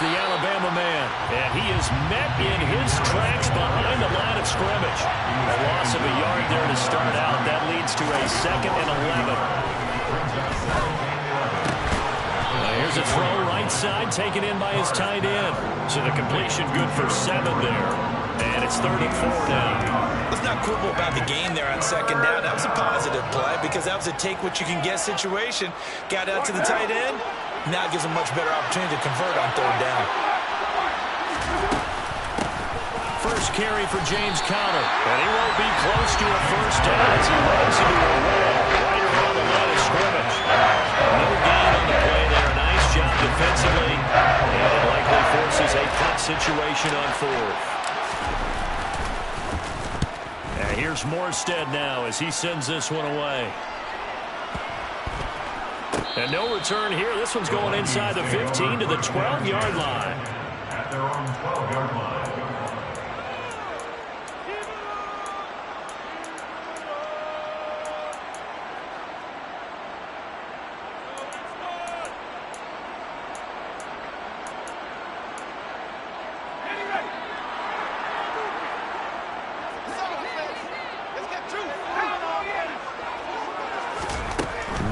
the Alabama man. And he is met in his tracks behind the line of scrimmage. A loss of a yard there to start out. That leads to a 2nd and 11. Here's a throw right side taken in by his tight end. So the completion good for 7 there. And it's 3rd and 4 now. Let's not quibble about the game there on 2nd down. That was a positive play because that was a take-what-you-can-get situation. Got out to the tight end. Now it gives him a much better opportunity to convert on 3rd down. First carry for James Conner. And he won't be close to a first down as he runs into a wall right around the line of scrimmage. No gain on the play there. Nice job defensively. And it likely forces a punt situation on 4th. And here's Morstead now as he sends this one away. And no return here. This one's going inside the 15 to the 12-yard line. At their own 12-yard line.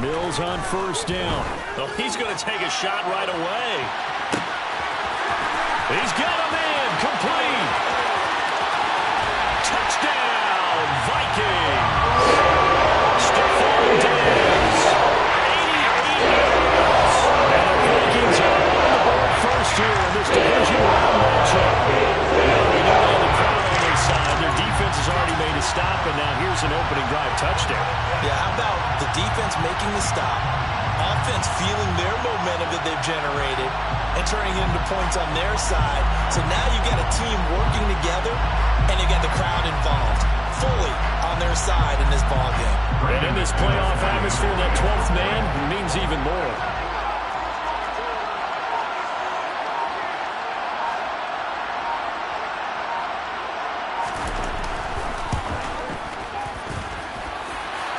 Mills on first down. Oh, he's going to take a shot right away. He's got a man complete. Touchdown, Vikings. Stephon Diggs, 88 yards. And the Vikings are on the board first here in this division round matchup. You know, on the crowd on their side, their defense has already made a stop, and now here's an opening drive touchdown. Yeah, how about the defense making the stop, offense feeling their momentum that they've generated, and turning it into points on their side. So now you got a team working together, and you got the crowd involved, fully on their side in this ball game. And in this playoff atmosphere, that 12th man means even more.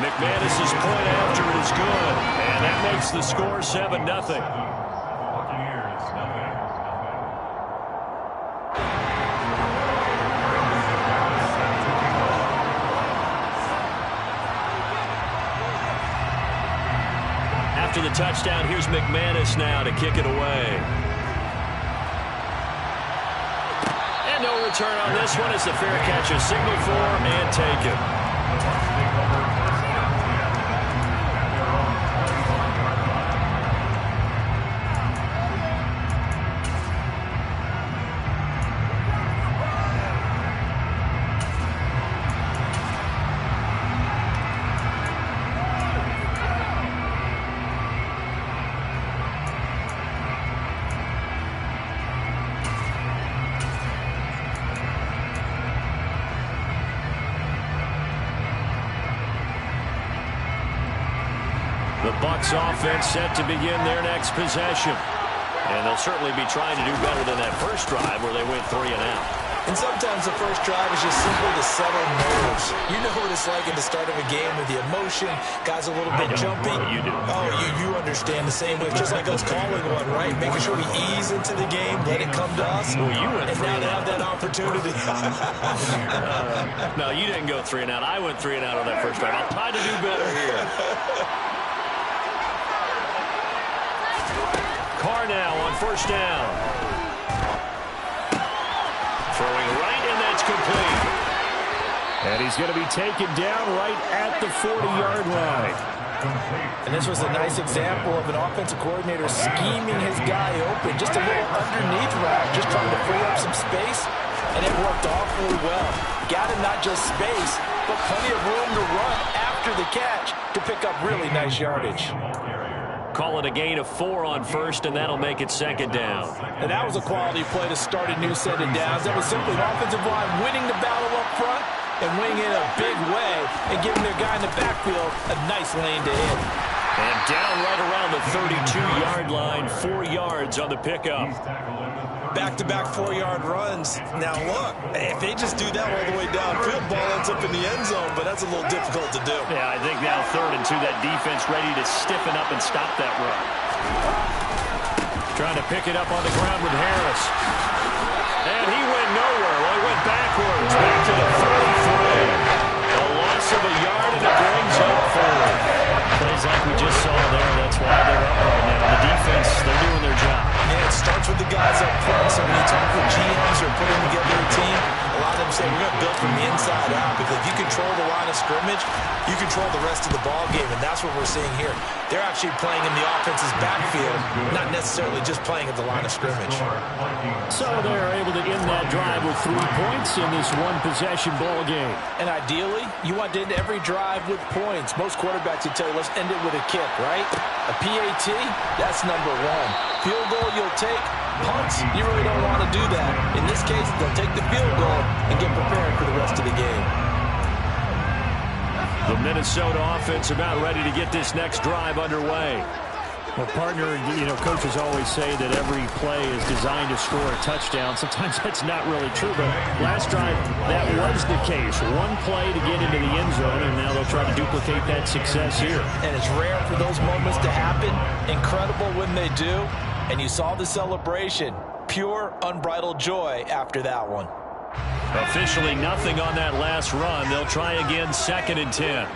McManus's point after it is good, and that makes the score 7-0. After the touchdown, here's McManus now to kick it away. And no return on this one as the fair catch is signaled for and taken. The Bucs offense set to begin their next possession. And they'll certainly be trying to do better than that first drive where they went 3 and out. And sometimes the first drive is just simply to settle nerves. You know what it's like at the start of a game with the emotion, guys a little bit jumpy. You do. Oh, you understand the same way. Just like us calling one, right? Making sure we ease into the game, let it come to us. Well, you went and now to have that opportunity. No, you didn't go 3 and out. I went 3 and out on that first drive. I'll try to do better here. Carr now on first down. Throwing right, and that's complete. And he's going to be taken down right at the 40-yard line. And this was a nice example of an offensive coordinator scheming his guy open. Just a little underneath route, just trying to free up some space. And it worked awfully well. Got him not just space, but plenty of room to run after the catch to pick up really nice yardage. Call it a gain of 4 on first, and that'll make it second down. And that was a quality play to start a new set of downs. That was simply an offensive line winning the battle up front and winning it a big way and giving their guy in the backfield a nice lane to hit. And down right around the 32-yard line, 4 yards on the pickup. Back-to-back 4-yard runs. Now, look, if they just do that all the way downfield, ball ends up in the end zone, but that's a little difficult to do. Yeah, I think now 3rd and 2, that defense ready to stiffen up and stop that run. Trying to pick it up on the ground with Harris. And he went nowhere. Well, he went backwards. Back to the 33. A loss of a yard, and it brings up forward. Plays like we just saw there. That's why they're up right now. The defense, they're doing their job. Yeah, it starts with the guys up front. So when you talk with GMs or putting together a team, a lot of them say we're going to build from the inside out, because if you control the line of scrimmage, you control the rest of the ball game, and that's what we're seeing here. They're actually playing in the offense's backfield, not necessarily just playing at the line of scrimmage. So they're able to end that drive with 3 points in this one-possession ball game. And ideally, you want to end every drive with points. Most quarterbacks would tell you, let's end it with a kick, right? A PAT, that's number one. Field goal you'll take. Punts, you really don't want to do that. In this case, they'll take the field goal and get prepared for the rest of the game. The Minnesota offense about ready to get this next drive underway. Well, partner, coaches always say that every play is designed to score a touchdown. Sometimes that's not really true, but last drive, that was the case. One play to get into the end zone, and now they'll try to duplicate that success here. And it's rare for those moments to happen. Incredible when they do. And you saw the celebration. Pure, unbridled joy after that one. Officially nothing on that last run. They'll try again, 2nd and 10.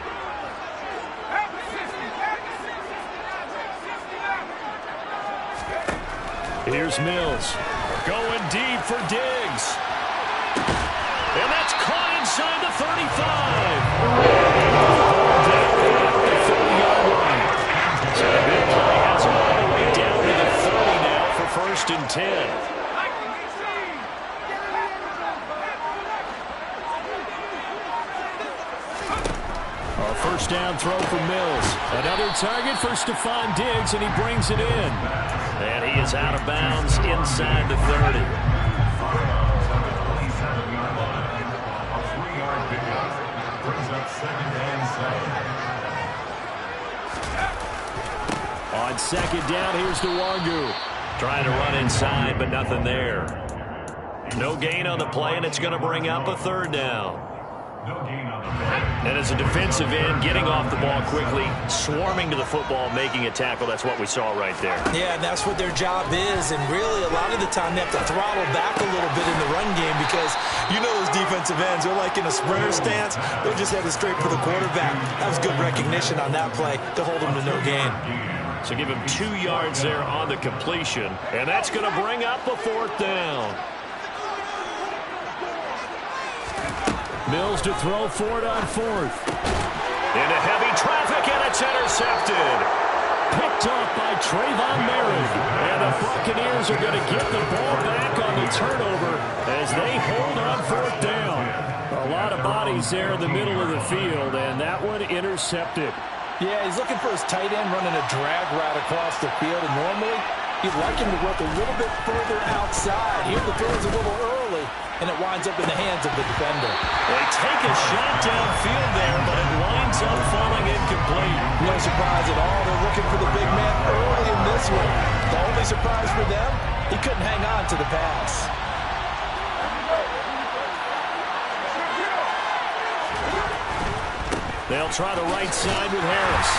Here's Mills. Going deep for Diggs. And that's caught inside the 35. So the big play has him all the way down to the 30 now for 1st and 10. First down throw for Mills. Another target for Stephon Diggs, and he brings it in. And he is out of bounds inside the 30. On 2nd down, here's Nwangu. Trying to run inside, but nothing there. No gain on the play, and it's going to bring up a 3rd down. And as a defensive end, getting off the ball quickly, swarming to the football, making a tackle, that's what we saw right there. Yeah, and that's what their job is. And really, a lot of the time, they have to throttle back a little bit in the run game, because you know those defensive ends, they're like in a sprinter stance. They're just headed straight for the quarterback. That was good recognition on that play to hold him to no gain. So give him 2 yards there on the completion. And that's going to bring up a 4th down. Mills to throw for it on 4th. Into heavy traffic, and it's intercepted. Picked off by Trayvon Merritt. And the Buccaneers are going to get the ball back on the turnover as they hold on 4th down. A lot of bodies there in the middle of the field, and that one intercepted. Yeah, he's looking for his tight end running a drag route across the field, and normally you'd like him to work a little bit further outside. Here the throw is a little early, and it winds up in the hands of the defender. They take a shot downfield there, but it winds up falling incomplete. No surprise at all. They're looking for the big man early in this one. The only surprise for them, he couldn't hang on to the pass. They'll try the right side with Harris.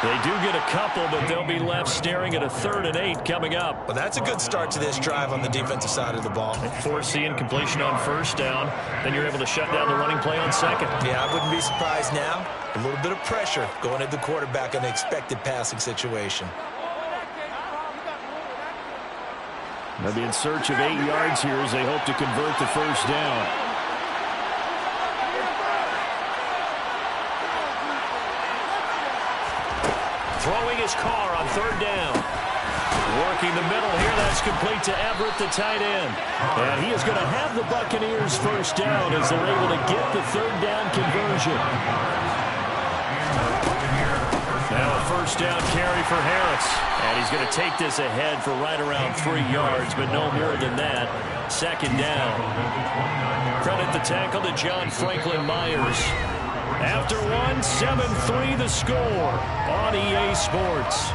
They do get a couple, but they'll be left staring at a 3rd and 8 coming up. Well, that's a good start to this drive on the defensive side of the ball. Force the incompletion on 1st down. Then you're able to shut down the running play on 2nd. Yeah, I wouldn't be surprised now. A little bit of pressure going at the quarterback in an expected passing situation. They'll be in search of 8 yards here as they hope to convert the 1st down. Throwing his car on 3rd down. Working the middle here. That's complete to Everett, the tight end. And he is going to have the Buccaneers 1st down as they're able to get the 3rd down conversion. Now a 1st down carry for Harris. And he's going to take this ahead for right around 3 yards, but no more than that. 2nd down. Credit the tackle to John Franklin Myers. After one, 7-3 the score on EA Sports.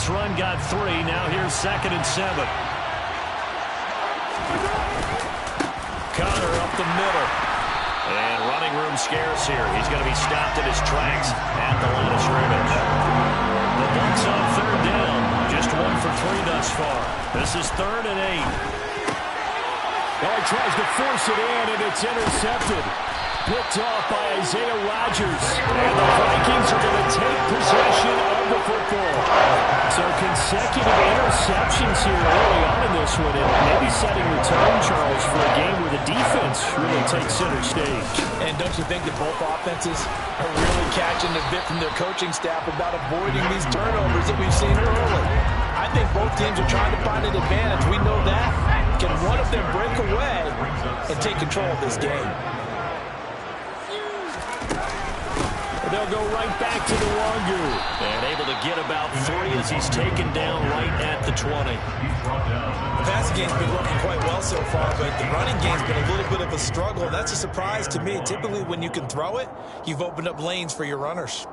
Last run got 3. Now here's 2nd and 7. Conner up the middle. And running room scarce here. He's going to be stopped in his tracks at the line of scrimmage. The Bucs on 3rd down. Just 1 for 3 thus far. This is 3rd and 8. Oh, he tries to force it in, and it's intercepted. Picked off by Isaiah Rodgers. And the Vikings are going to take possession of the football. So consecutive interceptions here early on in this one, and maybe setting the tone, Charles, for a game where the defense really takes center stage. And don't you think that both offenses are really catching a bit from their coaching staff about avoiding these turnovers that we've seen early? I think both teams are trying to find an advantage. We know that. Can one of them break away and take control of this game? They'll go right back to the Wangu. And able to get about 3 as he's taken down right at the 20. The passing game's been working quite well so far, but the running game's been a little bit of a struggle. That's a surprise to me. Typically, when you can throw it, you've opened up lanes for your runners.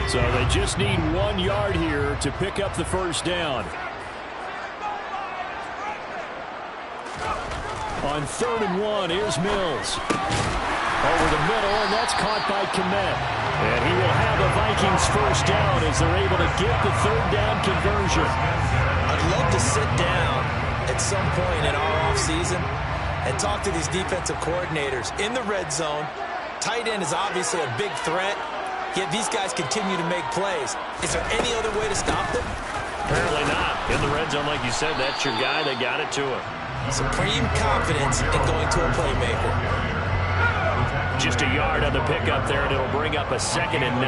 So they just need 1 yard here to pick up the first down. On 3rd and 1, here's Mills. Over the middle, and that's caught by Kmet. And he will have a Vikings first down as they're able to get the 3rd down conversion. I'd love to sit down at some point in our offseason and talk to these defensive coordinators. In the red zone, tight end is obviously a big threat, yet these guys continue to make plays. Is there any other way to stop them? Apparently not. In the red zone, like you said, that's your guy. They got it to him. Supreme confidence in going to a playmaker. Just a yard on the pickup there, and it'll bring up a 2nd and 9.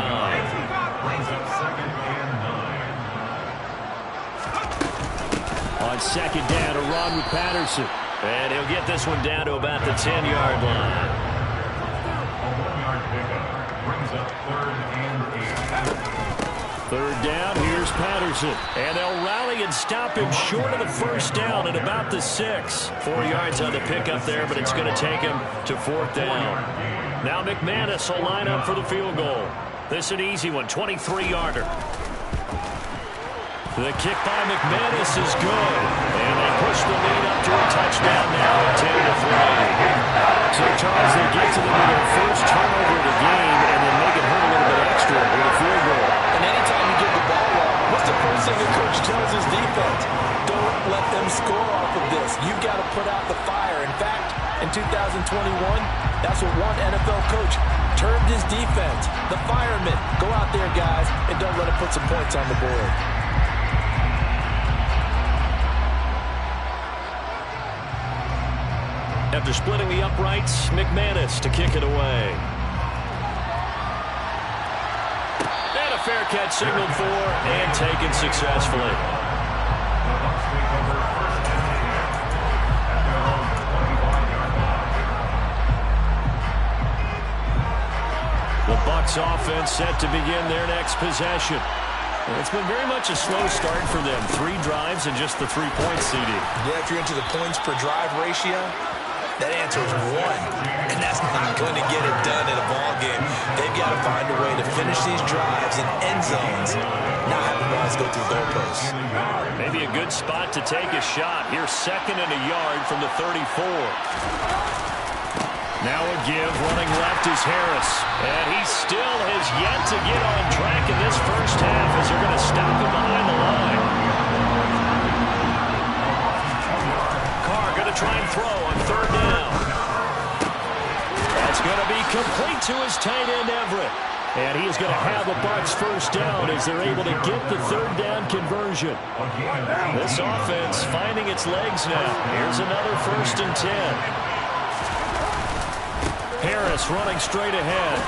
On 2nd down, a run with Patterson. And he'll get this one down to about the 10-yard line. Third down, here's Patterson. And they'll rally and stop him short of the first down at about the 6. 4 yards on the pickup there, but it's going to take him to 4th down. Now McManus will line up for the field goal. This is an easy one, 23-yarder. The kick by McManus is good. And they push the lead up to a touchdown now at 10-3. So, Charles, they get to their first turnover of the game, and then make it hurt a little bit extra with a field goal. And anytime you get the ball up, what's the first thing the coach tells his defense? Don't let them score off of this. You've got to put out the fire. In fact, in 2021, that's what one NFL coach termed his defense. The firemen. Go out there, guys, and don't let them put some points on the board. After splitting the uprights, McManus to kick it away. And a fair catch signaled for and taken successfully. The Bucs offense set to begin their next possession. It's been very much a slow start for them. 3 drives and just the 3 points, CD. Yeah, if you're into the points per drive ratio, that answer is 1, and that's not going to get it done in a ball game. They've got to find a way to finish these drives in end zones, not have the balls go through goalposts. Maybe a good spot to take a shot. Here's 2nd and a yard from the 34. Now a give, running left is Harris. And he still has yet to get on track in this first half as they're going to stop him behind the line. Carr going to try and throw on 3rd down. That's going to be complete to his tight end, Everett. And he is going to have a Bucs first down as they're able to get the 3rd down conversion. This offense finding its legs now. Here's another 1st and 10. Harris running straight ahead.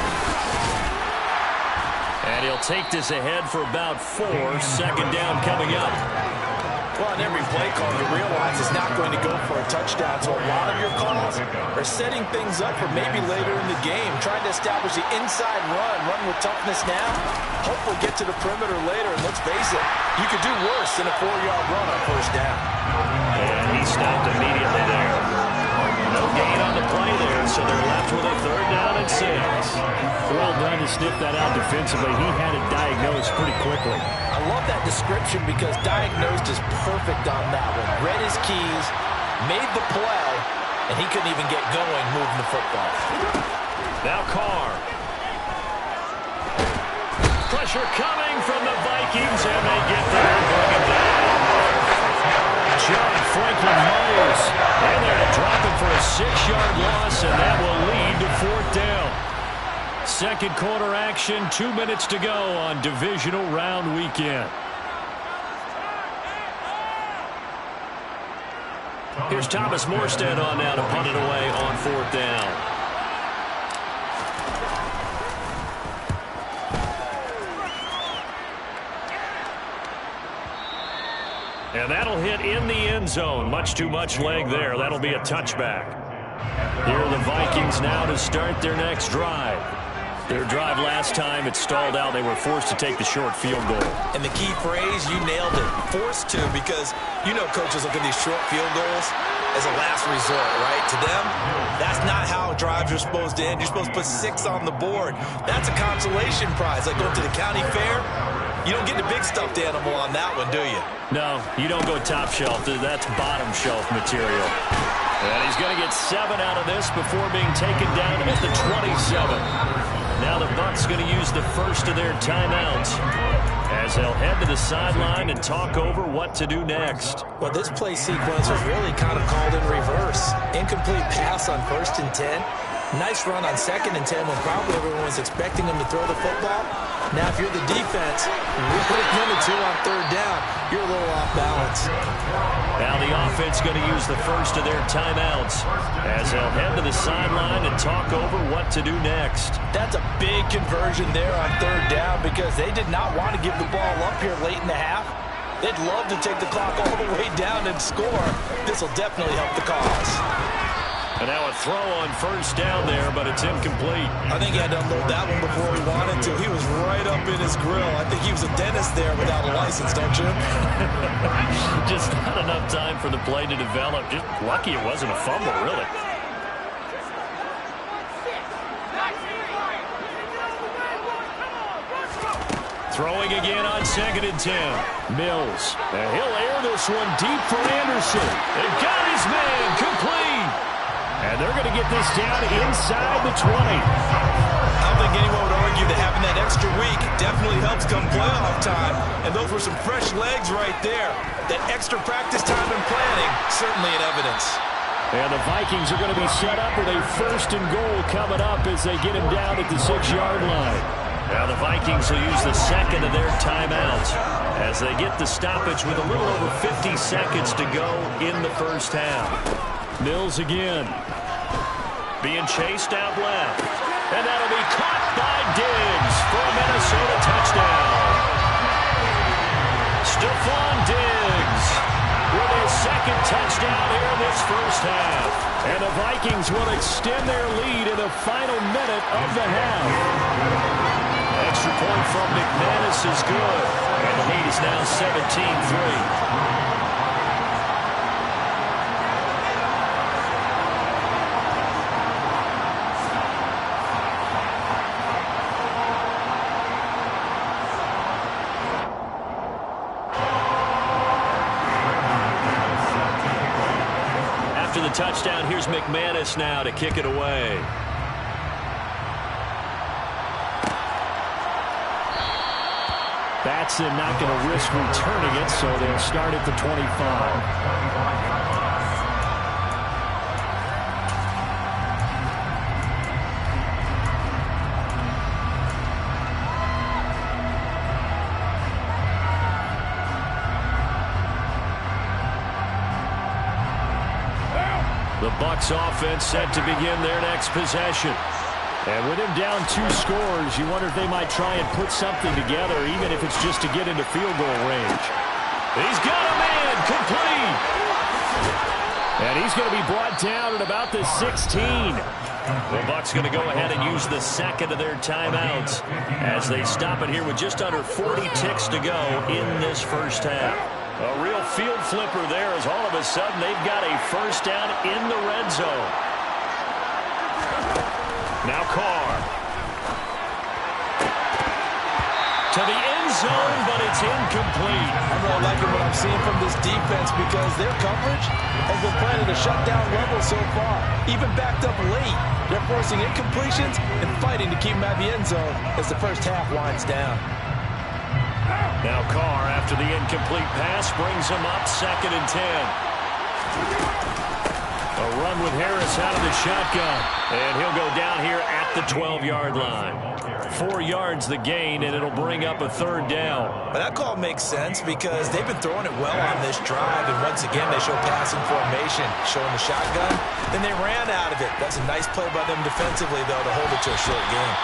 And he'll take this ahead for about 4. 2nd down coming up. Well, in every play call, you realize it's not going to go for a touchdown. So a lot of your calls are setting things up for maybe later in the game, trying to establish the inside run with toughness now. Hopefully get to the perimeter later. And let's face it, you could do worse than a 4-yard run on first down. And he stopped immediately there. No gain on the play there, so they're left with a 3rd down and 6. Well done to sniff that out defensively. He had it diagnosed pretty quickly. I love that description because diagnosed is perfect on that one. Read his keys, made the play, and he couldn't even get going moving the football. Now Carr. Pressure coming from the Vikings, and they get there and bring him down. John Franklin Myers in there to drop him for a 6-yard loss, and that will lead to 4th down. Second quarter action, 2 minutes to go on divisional round weekend. Here's Thomas Morstead on now to punt it away on 4th down. And that'll hit in the end zone. Much too much leg there. That'll be a touchback. Here are the Vikings now to start their next drive. Their drive last time, it stalled out. They were forced to take the short field goal. And the key phrase, you nailed it, forced to, because you know coaches look at these short field goals as a last resort, right? To them, that's not how drives are supposed to end. You're supposed to put 6 on the board. That's a consolation prize. Like going to the county fair, you don't get the big stuffed animal on that one, do you? No, you don't go top shelf. That's bottom shelf material. And he's going to get 7 out of this before being taken down at the 27. Now the Bucs going to use the first of their timeouts as they'll head to the sideline and talk over what to do next. Well, this play sequence was really kind of called in reverse. Incomplete pass on 1st and 10. Nice run on 2nd and 10 when probably everyone was expecting him to throw the football. Now, if you're the defense, with number 2 on 3rd down, you're a little off balance. Now the offense going to use the first of their timeouts as they'll head to the sideline and talk over what to do next. That's a big conversion there on 3rd down because they did not want to give the ball up here late in the half. They'd love to take the clock all the way down and score. This will definitely help the cause. And now a throw on 1st down there, but it's incomplete. I think he had to unload that one before he wanted to. He was right up in his grill. I think he was a dentist there without a license, don't you? Just not enough time for the play to develop. Just lucky it wasn't a fumble, really. Throwing again on 2nd and 10. Mills. And he'll air this one deep for Anderson. They got his man complete. And they're going to get this down inside the 20. I don't think anyone would argue that having that extra week definitely helps come playoff time. And those were some fresh legs right there. That extra practice time and planning, certainly in evidence. And the Vikings are going to be set up with a 1st and goal coming up as they get him down at the 6-yard line. Now the Vikings will use the 2nd of their timeouts as they get the stoppage with a little over 50 seconds to go in the 1st half. Mills again. Being chased out left. And that'll be caught by Diggs for a Minnesota touchdown. Stephon Diggs with his 2nd touchdown here in this 1st half. And the Vikings will extend their lead in the final minute of the half. Extra point from McManus is good. And the lead is now 17-3. After the touchdown, here's McManus now to kick it away. Batson not going to risk returning it, so they'll start at the 25. The Bucs offense set to begin their next possession. And with him down 2 scores, you wonder if they might try and put something together, even if it's just to get into field goal range. He's got a man complete. And he's going to be brought down at about the 16. The Bucs going to go ahead and use the 2nd of their timeouts as they stop it here with just under 40 ticks to go in this 1st half. A real field flipper there as all of a sudden they've got a first down in the red zone. Now Carr. To the end zone, but it's incomplete. I'm really liking what I'm seeing from this defense because their coverage has been playing at a shutdown level so far. Even backed up late, they're forcing incompletions and fighting to keep them out of the end zone as the first half winds down. Now Carr, after the incomplete pass, brings him up 2nd and 10. A run with Harris out of the shotgun. And he'll go down here at the 12-yard line. 4 yards the gain, and it'll bring up a 3rd down. But that call makes sense because they've been throwing it well on this drive, and once again they show passing formation, showing the shotgun. Then they ran out of it. That's a nice play by them defensively, though, to hold it to a short game.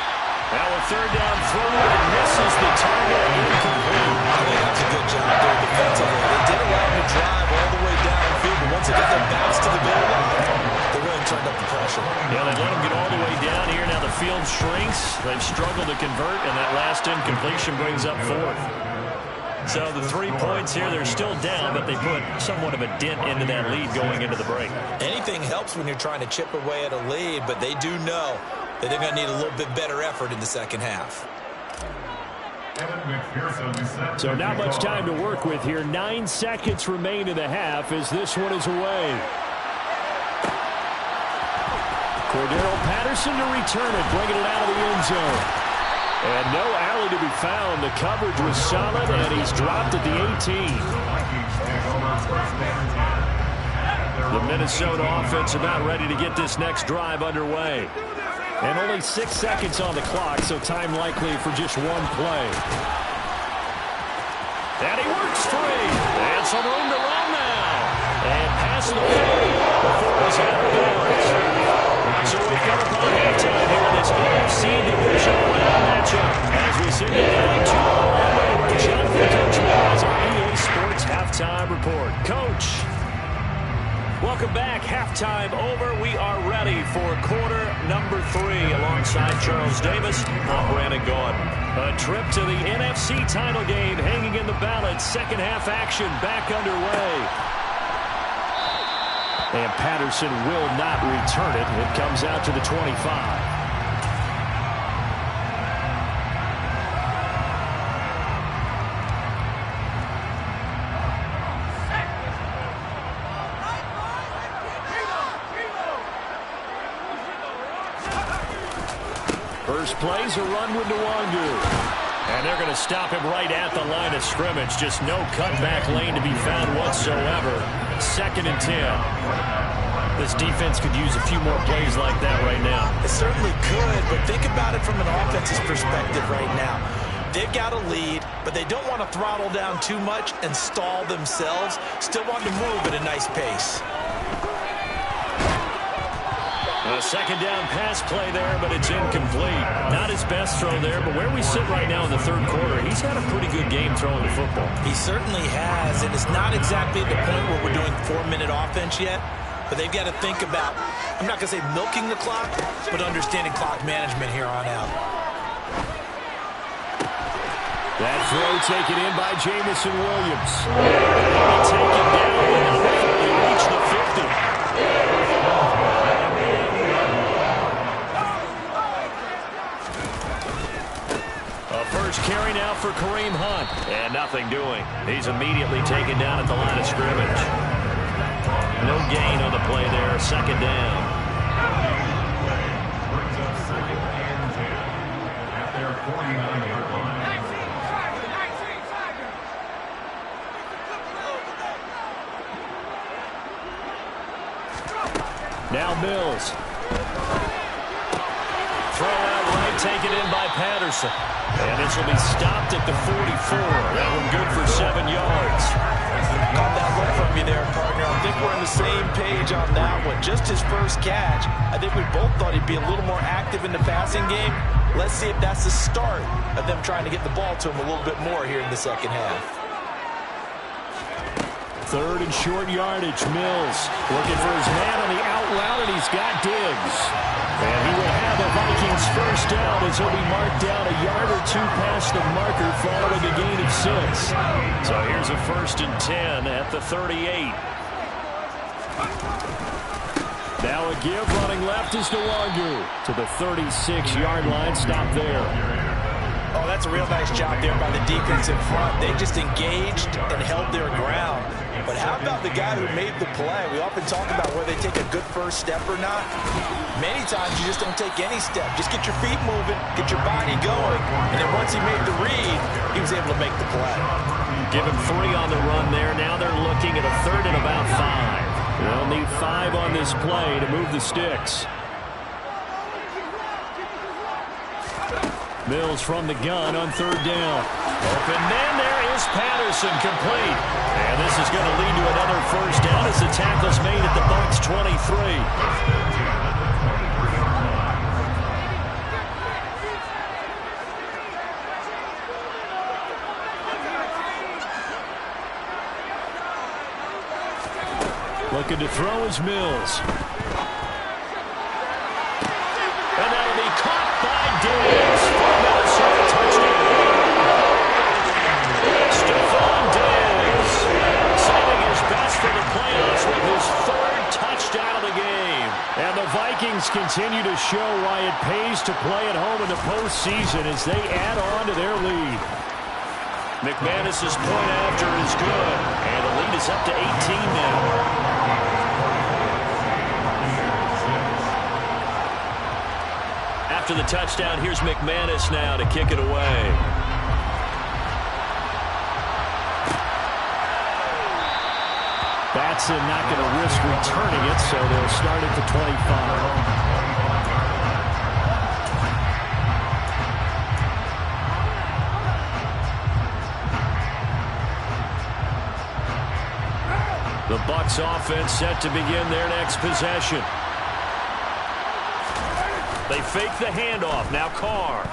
Now a 3rd down throw, and misses the target. Incomplete. I think that's a good job there defensively. They did allow him to drive all the way downfield, but once they got their bounce to the goal line, they really turned up the pressure. Yeah, they let him get all the way down here. Now the field shrinks. They've struggled to convert, and that last incompletion brings up 4th. So the 3 points here, they're still down, but they put somewhat of a dent into that lead going into the break. Anything helps when you're trying to chip away at a lead, but they do know that they're going to need a little bit better effort in the second half. So not much time to work with here. 9 seconds remain in the half as this one is away. Cordero Patterson to return it, bringing it out of the end zone. And no alley to be found. The coverage was solid, and he's dropped at the 18. The Minnesota offense about ready to get this next drive underway. And only 6 seconds on the clock, so time likely for just one play. And he works free. And some room to run now. And past the 40 before he's out of bounds. So we've got about halftime here in this NFC division round matchup. As we send you down to our Jonathan Coach has our EA Sports Halftime Report. Coach. Welcome back. Halftime over. We are ready for quarter number 3 alongside Charles Davis. I'm Brandon Gaudin. A trip to the NFC title game hanging in the balance. Second half action back underway. And Patterson will not return it. It comes out to the 25. First play's a run with Nwangu. And they're going to stop him right at the line of scrimmage. Just no cutback lane to be found whatsoever. 2nd and 10. This defense could use a few more plays like that right now. It certainly could, but think about it from an offense's perspective right now. They've got a lead, but they don't want to throttle down too much and stall themselves. Still want to move at a nice pace. A 2nd down pass play there, but it's incomplete. Not his best throw there, but where we sit right now in the 3rd quarter, he's had a pretty good game throwing the football. He certainly has, and it's not exactly at the point where we're doing 4-minute offense yet, but they've got to think about, I'm not going to say milking the clock, but understanding clock management here on out. That throw taken in by Jamison Williams. Taken down and they reach the 50. First carry now for Kareem Hunt. And nothing doing. He's immediately taken down at the line of scrimmage. No gain on the play there. 2nd down. At their 49-yard line. Now Mills. Throw out right, taken in by Patterson. And this will be stopped at the 44. That one good for 7 yards. Caught that look from you there, partner. I think we're on the same page on that one. Just his first catch. I think we both thought he'd be a little more active in the passing game. Let's see if that's the start of them trying to get the ball to him a little bit more here in the second half. 3rd and short yardage. Mills looking for his man on the out route, and he's got Diggs. And he will have the Vikings first down as he'll be marked down a yard or 2 past the marker following a gain of 6. So here's a first and 10 at the 38. Now a give running left is Nwangu to the 36-yard line. Stop there. Oh, that's a real nice job there by the defense in front. They just engaged and held their ground. But how about the guy who made the play? We often talk about whether they take a good first step or not. Many times you just don't take any step. Just get your feet moving, get your body going. And then once he made the read, he was able to make the play. Give him 3 on the run there. Now they're looking at a 3rd and about 5. They'll need 5 on this play to move the sticks. Mills from the gun on 3rd down. Open man, there is Patterson, complete. And this is going to lead to another first down as the tackle's made at the Bucs 23. Looking to throw is Mills. And that'll be caught by Diggs for Minnesota, touchdown. Stephon Diggs saving his best for the playoffs with his 3rd touchdown of the game. And the Vikings continue to show why it pays to play at home in the postseason as they add on to their lead. McManus's point after is good, and the lead is up to 18 now. After the touchdown, here's McManus now to kick it away. Batson not going to risk returning it, so they'll start at the 25. The Bucs offense set to begin their next possession. They fake the handoff. Now Carr.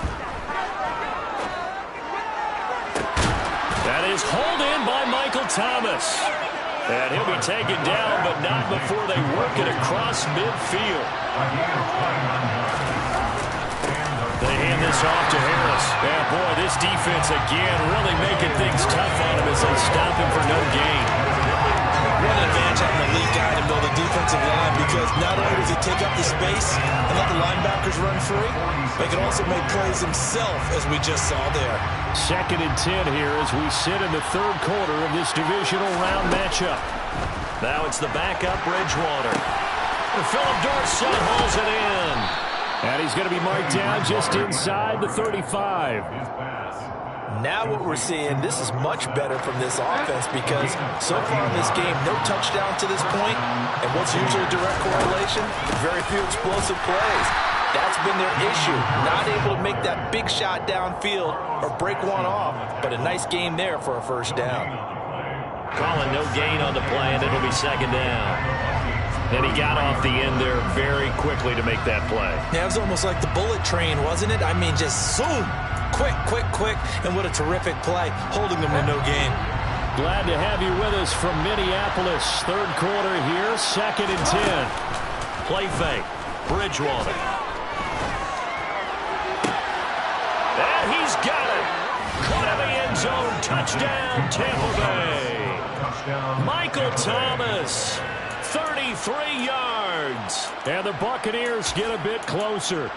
That is hauled in by Michael Thomas. And he'll be taken down, but not before they work it across midfield. They hand this off to Harris. Yeah, boy, this defense again really making things tough on him as they stop him for no gain. What an advantage having a lead guy to build a defensive line, because not only does he take up the space and let the linebackers run free, but he can also make plays himself, as we just saw there. 2nd and 10 here as we sit in the 3rd quarter of this divisional round matchup. Now it's the backup Bridgewater. And Philip Dorsett hauls it in. And he's going to be marked down just inside the 35. Now what we're seeing, this is much better from this offense, because so far in this game, no touchdown to this point, and what's usually a direct correlation? Very few explosive plays. That's been their issue. Not able to make that big shot downfield or break one off, but a nice game there for a first down. Calling no gain on the play, and it'll be 2nd down. And he got off the end there very quickly to make that play. Yeah, it was almost like the bullet train, wasn't it? I mean, just zoom. Quick, quick, quick, and what a terrific play, holding them to no gain. Glad to have you with us from Minneapolis. 3rd quarter here, 2nd and 10. Play fake, Bridgewater. And he's got it. Caught in the end zone, touchdown, Tampa Bay. Michael Thomas, 33 yards. And the Buccaneers get a bit closer.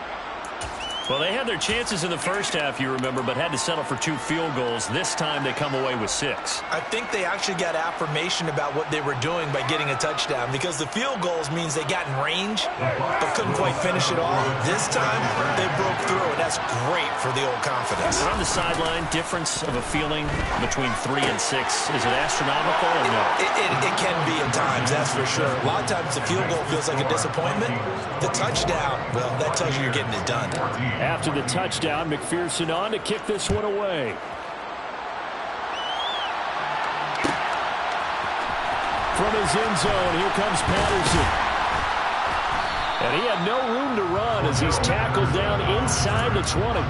Well, they had their chances in the first half, you remember, but had to settle for 2 field goals. This time they come away with 6. I think they actually got affirmation about what they were doing by getting a touchdown, because the field goals means they got in range but couldn't quite finish it all. This time they broke through, and that's great for the old confidence. On the sideline, difference of a feeling between 3 and 6. Is it astronomical or no? It can be at times, that's for sure. A lot of times the field goal feels like a disappointment. The touchdown, well, that tells you you're getting it done. After the touchdown, McPherson on to kick this one away. From his end zone, here comes Patterson. And he had no room to run as he's tackled down inside the 20.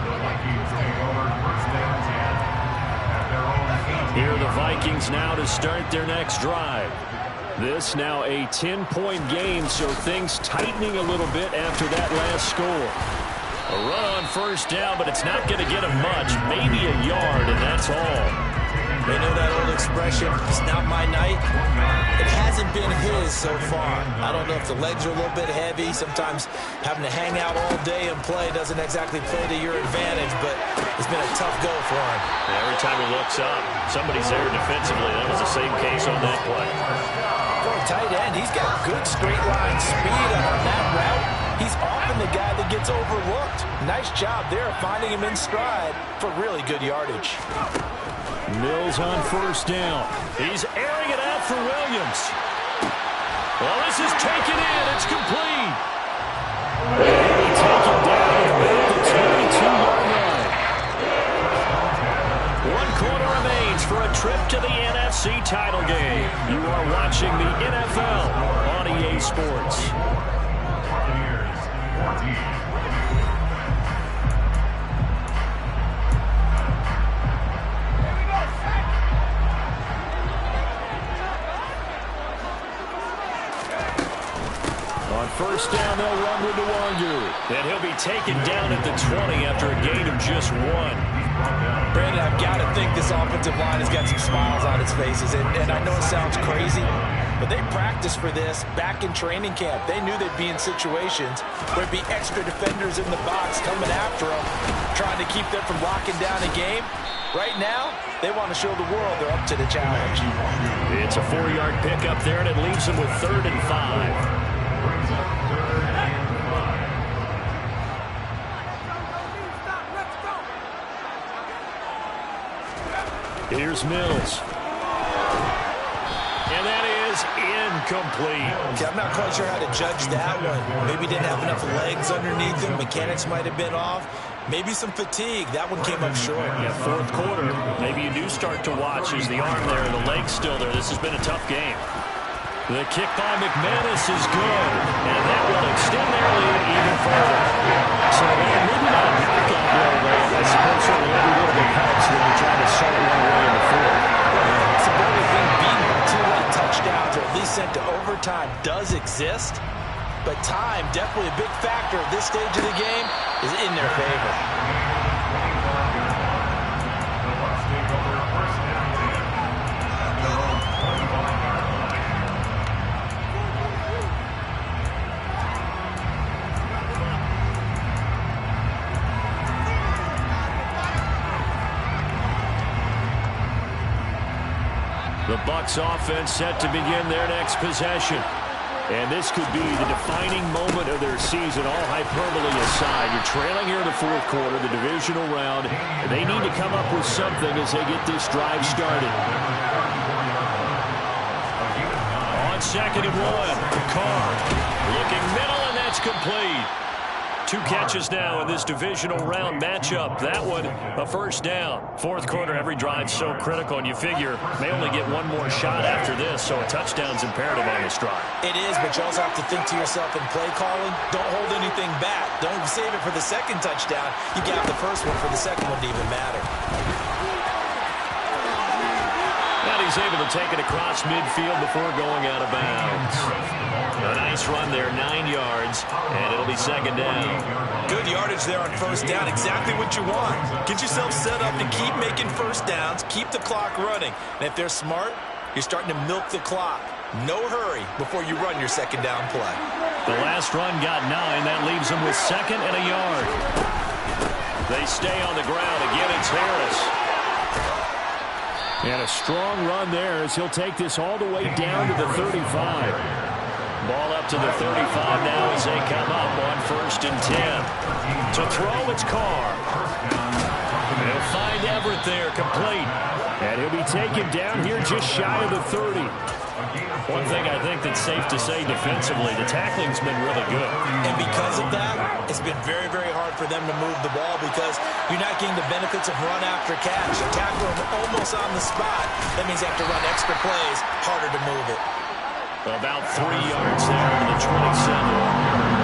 Here are the Vikings now to start their next drive. This now a 10-point game, so things tightening a little bit after that last score. A run on first down, but it's not going to get him much. Maybe a yard, and that's all. They know that old expression, it's not my night. It hasn't been his so far. I don't know if the legs are a little bit heavy. Sometimes having to hang out all day and play doesn't exactly play to your advantage, but it's been a tough go for him. Every time he looks up, somebody's there defensively. That was the same case on that play. For a tight end, he's got good straight line speed, and on that route, he's often the guy that gets overlooked. Nice job there finding him in stride for really good yardage. Mills on first down. He's airing it out for Williams. Well, this is taken in. It's complete. Taken down at the 22-yard line. 1 quarter remains for a trip to the NFC title game. You are watching the NFL on EA Sports. First down, they'll run with Nwangu. And he'll be taken down at the 20 after a gain of just 1. Brandon, I've got to think this offensive line has got some smiles on its faces. And I know it sounds crazy, but they practiced for this back in training camp. They knew they'd be in situations where there'd be extra defenders in the box coming after them, trying to keep them from locking down a game. Right now, they want to show the world they're up to the challenge. It's a 4-yard pickup there, and it leaves them with 3rd and 5. Here's Mills. And that is incomplete. Okay, I'm not quite sure how to judge that one. Maybe didn't have enough legs underneath him. Mechanics might have been off. Maybe some fatigue. That one came up short. Yeah, 4th quarter. Maybe you do start to watch as the arm there, the leg's still there. This has been a tough game. The kick by McManus is good. And that will extend their lead even further. So, maybe not a knockout blow, but I suppose certainly every little bit helps when you're trying to start one away in the fourth. It's about being beaten by 2 late touchdowns, or at least sent to overtime, does exist. But time, definitely a big factor at this stage of the game, is in their favor. The Bucs offense set to begin their next possession. And this could be the defining moment of their season, all hyperbole aside. You're trailing here in the 4th quarter, the divisional round, and they need to come up with something as they get this drive started. On 2nd and 1, Carr looking middle, and that's complete. 2 catches now in this divisional round matchup. That one, a first down. 4th quarter, every drive so critical, and you figure may only get one more shot after this, so a touchdown's imperative on this drive. It is, but you also have to think to yourself in play calling, don't hold anything back. Don't save it for the second touchdown. You got the first one for the second one to even matter. And he's able to take it across midfield before going out of bounds. A nice run there, 9 yards, and it'll be 2nd down. Good yardage there on first down, exactly what you want. Get yourself set up to keep making first downs, keep the clock running. And if they're smart, you're starting to milk the clock. No hurry before you run your second down play. The last run got 9. That leaves them with 2nd and a yard. They stay on the ground. Again, it's Harris. And a strong run there as he'll take this all the way down to the 35. Ball up to the 35 now as they come up on 1st and 10. To throw, it's Carr. They'll find Everett there, complete. And he'll be taken down here just shy of the 30. One thing I think that's safe to say defensively, the tackling's been really good. And because of that, it's been very, very hard for them to move the ball because you're not getting the benefits of run after catch. You tackle them almost on the spot. That means you have to run extra plays, harder to move it. About 3 yards there to the 27.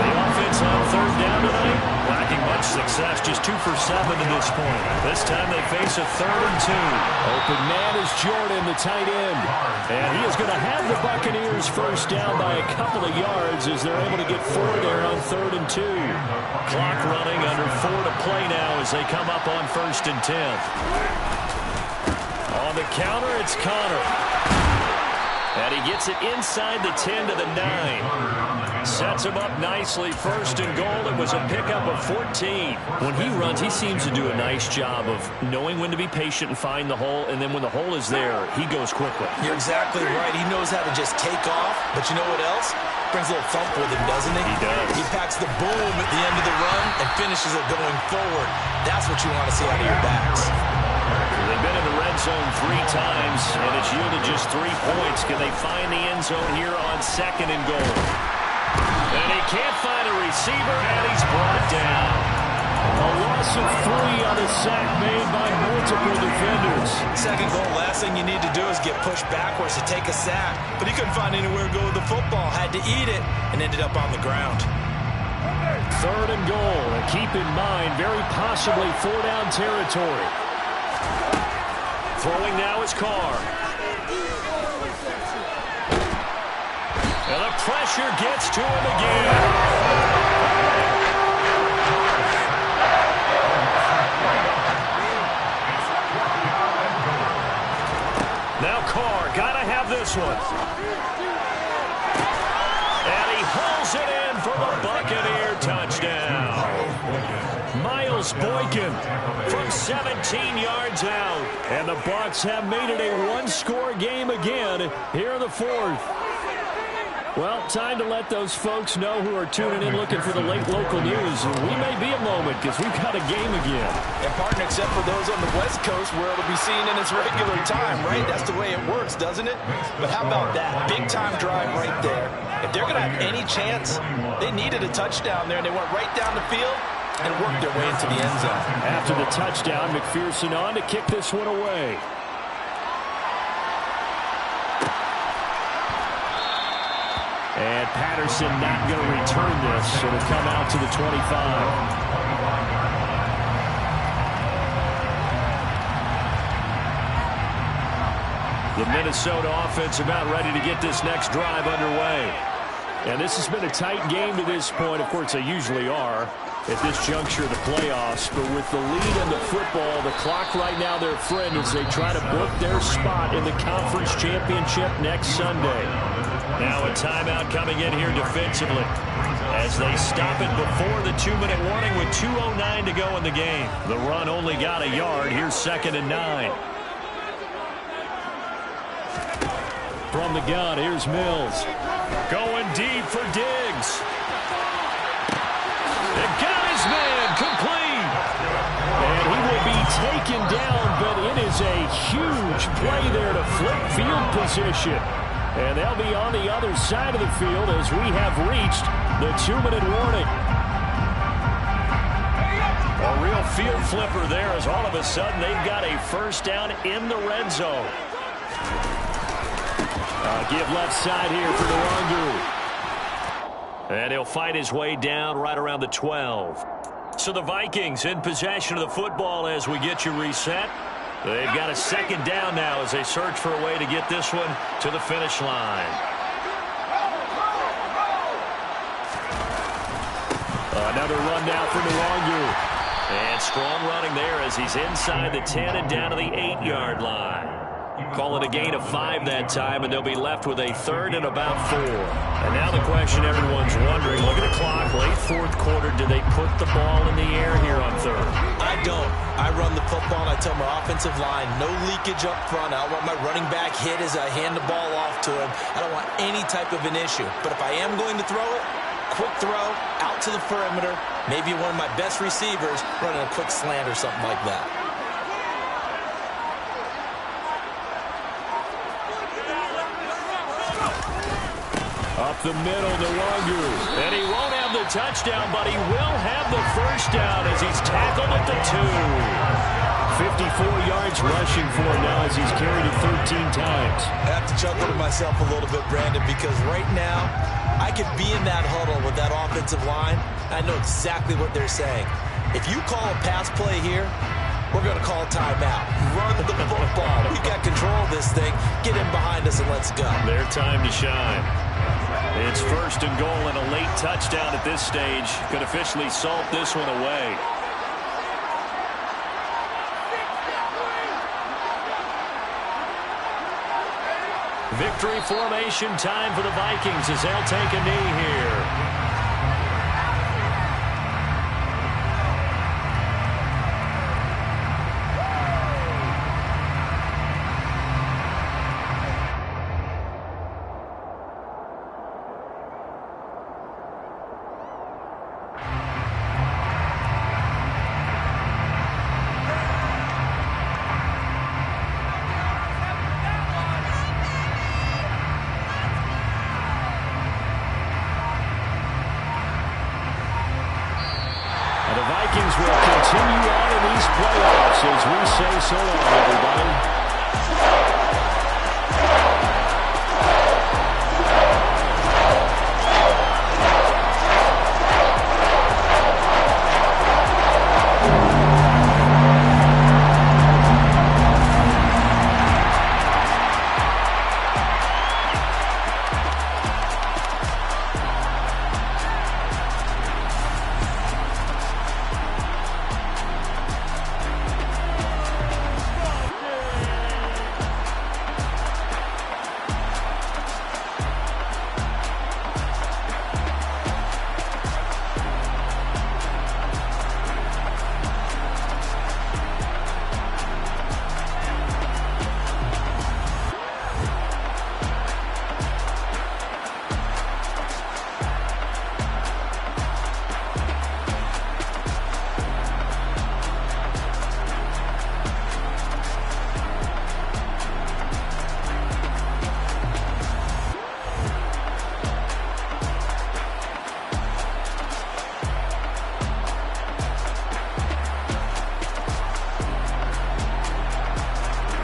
The offense on 3rd down tonight, lacking much success, just 2 for 7 to this point. This time they face a 3rd and 2. Open man is Jordan, the tight end. And he is going to have the Buccaneers first down by a couple of yards as they're able to get 4 there on 3rd and 2. Clock running, under 4 to play now as they come up on 1st and 10. On the counter, it's Connor. And he gets it inside the 10 to the 9. Sets him up nicely. First and goal. It was a pickup of 14. When he runs, he seems to do a nice job of knowing when to be patient and find the hole. And then when the hole is there, he goes quickly. You're exactly right. He knows how to just take off. But you know what else? Brings a little thump with him, doesn't he? He does. He packs the boom at the end of the run and finishes it going forward. That's what you want to see out of your backs. They've been in the red zone 3 times, and it's yielded just 3 points. Can they find the end zone here on 2nd and goal? And he can't find a receiver, and he's brought down. A loss of 3 on a sack made by multiple defenders. 2nd goal, last thing you need to do is get pushed backwards to take a sack. But he couldn't find anywhere to go with the football, had to eat it, and ended up on the ground. 3rd and goal. And keep in mind, very possibly 4-down territory. Throwing now is Carr. And the pressure gets to him again. Now Carr, gotta have this one. And he hauls it in for the Buccaneer touchdown. Miles Boykin from 17 yards out. And the Bucs have made it a one-score game again here in the 4th. Well, time to let those folks know who are tuning in looking for the late local news. We may be a moment because we've got a game again. And partner, except for those on the West Coast where it'll be seen in its regular time, right? That's the way it works, doesn't it? But how about that? Big-time drive right there. If they're going to have any chance, they needed a touchdown there, and they went right down the field and worked their way into the end zone. After the touchdown, McPherson on to kick this one away. And Patterson not going to return this. It'll come out to the 25. The Minnesota offense about ready to get this next drive underway. And this has been a tight game to this point. Of course, they usually are at this juncture of the playoffs. But with the lead in the football, the clock right now their friend as they try to book their spot in the conference championship next Sunday. Now a timeout coming in here defensively as they stop it before the 2-minute warning with 2:09 to go in the game. The run only got a yard. Here's 2nd and 9. From the gun, here's Mills. Going deep for Diggs. It got his man complete. And he will be taken down, but it is a huge play there to flip field position. And they'll be on the other side of the field as we have reached the 2-minute warning. A real field flipper there as all of a sudden they've got a first down in the red zone. Give left side here for Nwangu. And he'll fight his way down right around the 12. So the Vikings in possession of the football as we get you reset. They've got a 2nd down now as they search for a way to get this one to the finish line. Another run now for Nwangu. And strong running there as he's inside the 10 and down to the 8-yard line. Call it a gain of 5 that time, and they'll be left with a 3rd and about 4. And now the question everyone's wondering, look at the clock, late 4th quarter, do they put the ball in the air here on 3rd? I don't. I run the football, and I tell my offensive line, no leakage up front. I don't want my running back hit as I hand the ball off to him. I don't want any type of an issue. But if I am going to throw it, quick throw, out to the perimeter, maybe one of my best receivers running a quick slant or something like that. Up the middle, Nwangu. And he won't have the touchdown, but he will have the first down as he's tackled at the 2. 54 yards rushing for him now as he's carried it 13 times. I have to chuckle to myself a little bit, Brandon, because right now I could be in that huddle with that offensive line. I know exactly what they're saying. If you call a pass play here, we're going to call a timeout. Run the football. We've got control of this thing. Get in behind us and let's go. Their time to shine. It's 1st and goal, and a late touchdown at this stage could officially salt this one away. Victory formation time for the Vikings as they'll take a knee here. The Vikings will continue on in these playoffs as we say so long.